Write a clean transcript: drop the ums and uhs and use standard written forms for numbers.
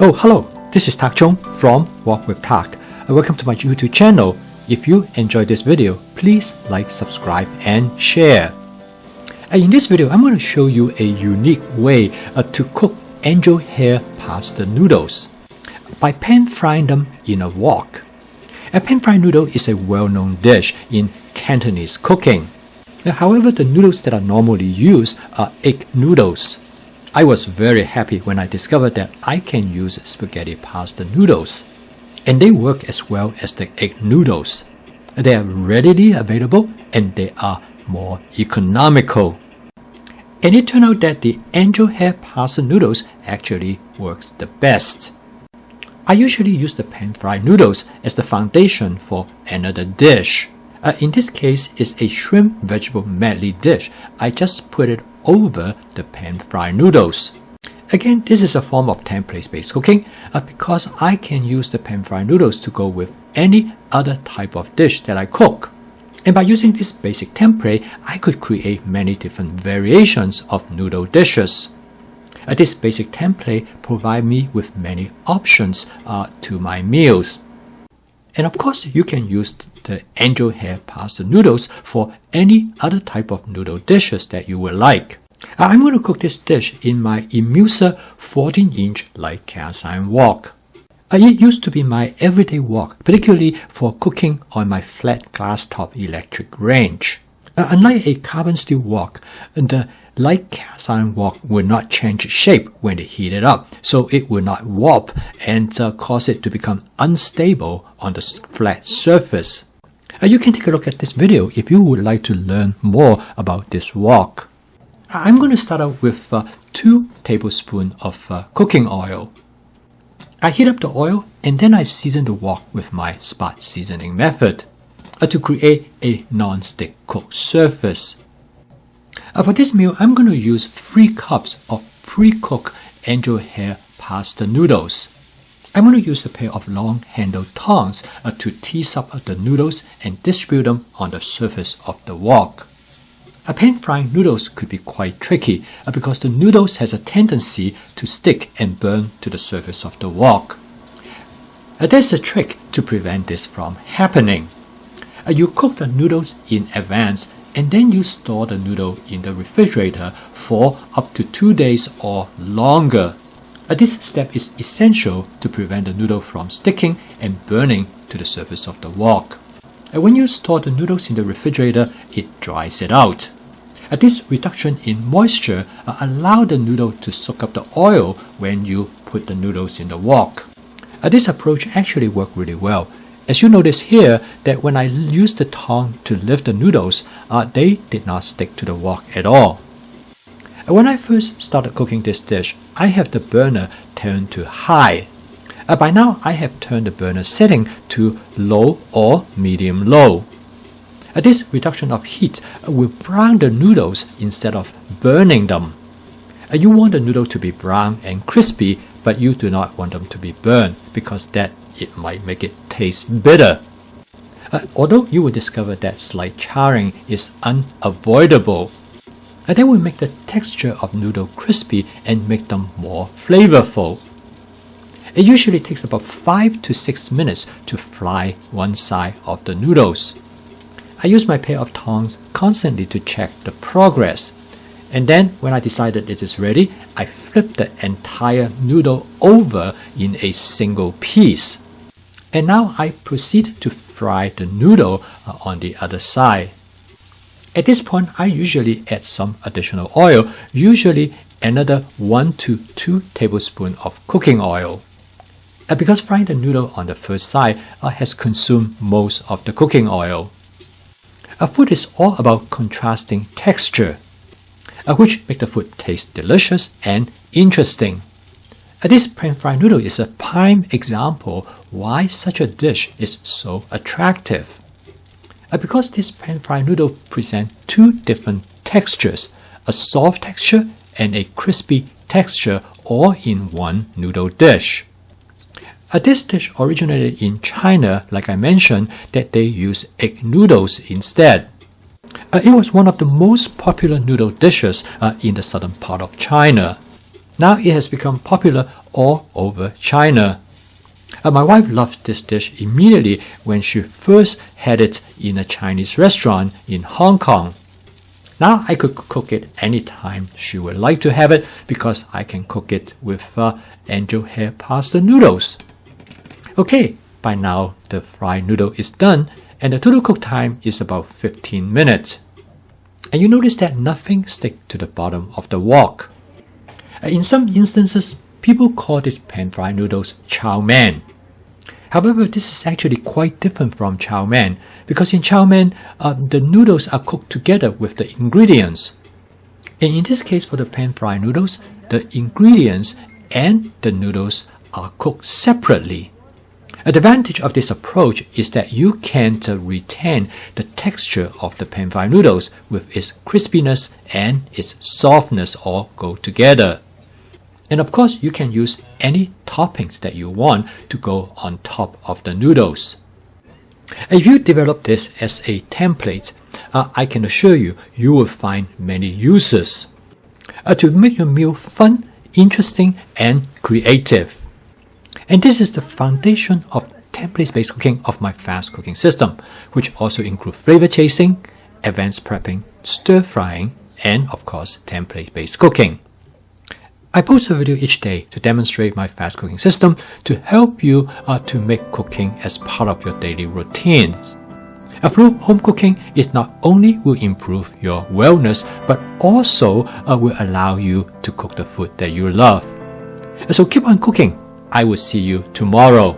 Oh, hello, this is Tak Chung from Walk with Tak. Welcome to my YouTube channel. If you enjoyed this video, please like, subscribe and share. In this video, I'm going to show you a unique way to cook angel hair pasta noodles by pan frying them in a wok. A pan fried noodle is a well-known dish in Cantonese cooking. However, the noodles that are normally used are egg noodles. I was very happy when I discovered that I can use spaghetti pasta noodles, and they work as well as the egg noodles. They are readily available and they are more economical. And it turned out that the angel hair pasta noodles actually works the best. I usually use the pan-fried noodles as the foundation for another dish. In this case, it's a shrimp vegetable medley dish. I just put it over the pan-fried noodles. Again, this is a form of template-based cooking because I can use the pan-fried noodles to go with any other type of dish that I cook. And by using this basic template, I could create many different variations of noodle dishes. This basic template provides me with many options to my meals. And of course, you can use the angel hair pasta noodles for any other type of noodle dishes that you would like. I'm going to cook this dish in my Imusa 14-inch light cast iron wok. It used to be my everyday wok, particularly for cooking on my flat glass top electric range. Unlike a carbon steel wok, the light cast iron wok will not change shape when it heated up, so it will not warp and cause it to become unstable on the flat surface. You can take a look at this video if you would like to learn more about this wok. I'm going to start out with 2 tablespoons of cooking oil. I heat up the oil and then I season the wok with my spot seasoning method to create a non-stick cooked surface. For this meal, I'm going to use 3 cups of pre-cooked angel hair pasta noodles. I'm going to use a pair of long-handled tongs to tease up the noodles and distribute them on the surface of the wok. Pan-frying noodles could be quite tricky because the noodles has a tendency to stick and burn to the surface of the wok. There's a trick to prevent this from happening. You cook the noodles in advance and then you store the noodle in the refrigerator for up to 2 days or longer. This step is essential to prevent the noodle from sticking and burning to the surface of the wok. When you store the noodles in the refrigerator, it dries it out. This reduction in moisture allows the noodle to soak up the oil when you put the noodles in the wok. This approach actually worked really well. As you notice here, that when I used the tong to lift the noodles, they did not stick to the wok at all. When I first started cooking this dish, I have the burner turned to high. By now, I have turned the burner setting to low or medium low. This reduction of heat will brown the noodles instead of burning them. You want the noodle to be brown and crispy, but you do not want them to be burned because that it might make it taste bitter. Although you will discover that slight charring is unavoidable, that will make the texture of noodle crispy and make them more flavorful. It usually takes about 5 to 6 minutes to fry one side of the noodles. I use my pair of tongs constantly to check the progress. And then when I decided it is ready, I flip the entire noodle over in a single piece. And now I proceed to fry the noodle on the other side. At this point, I usually add some additional oil, usually another 1 to 2 tablespoons of cooking oil. Because frying the noodle on the first side has consumed most of the cooking oil. Food is all about contrasting texture, which make the food taste delicious and interesting. This pan-fried noodle is a prime example why such a dish is so attractive. Because this pan-fried noodle presents 2 different textures, a soft texture and a crispy texture, all in one noodle dish. This dish originated in China, like I mentioned, that they use egg noodles instead. It was one of the most popular noodle dishes in the southern part of China. Now it has become popular all over China. My wife loved this dish immediately when she first had it in a Chinese restaurant in Hong Kong. Now I could cook it anytime she would like to have it because I can cook it with angel hair pasta noodles. Okay, by now the fried noodle is done and the total cook time is about 15 minutes. And you notice that nothing sticks to the bottom of the wok. In some instances, people call these pan-fried noodles chow mein. However, this is actually quite different from chow mein because in chow mein, the noodles are cooked together with the ingredients. And in this case, for the pan-fried noodles, the ingredients and the noodles are cooked separately. The advantage of this approach is that you can retain the texture of the pan-fried noodles with its crispiness and its softness all go together. And of course, you can use any toppings that you want to go on top of the noodles. If you develop this as a template, I can assure you, you will find many uses to make your meal fun, interesting, and creative. And this is the foundation of template-based cooking of my fast cooking system, which also include flavor chasing, advanced prepping, stir frying, and of course, template-based cooking. I post a video each day to demonstrate my fast cooking system to help you to make cooking as part of your daily routines. Through home cooking, it not only will improve your wellness, but also will allow you to cook the food that you love. So keep on cooking. I will see you tomorrow.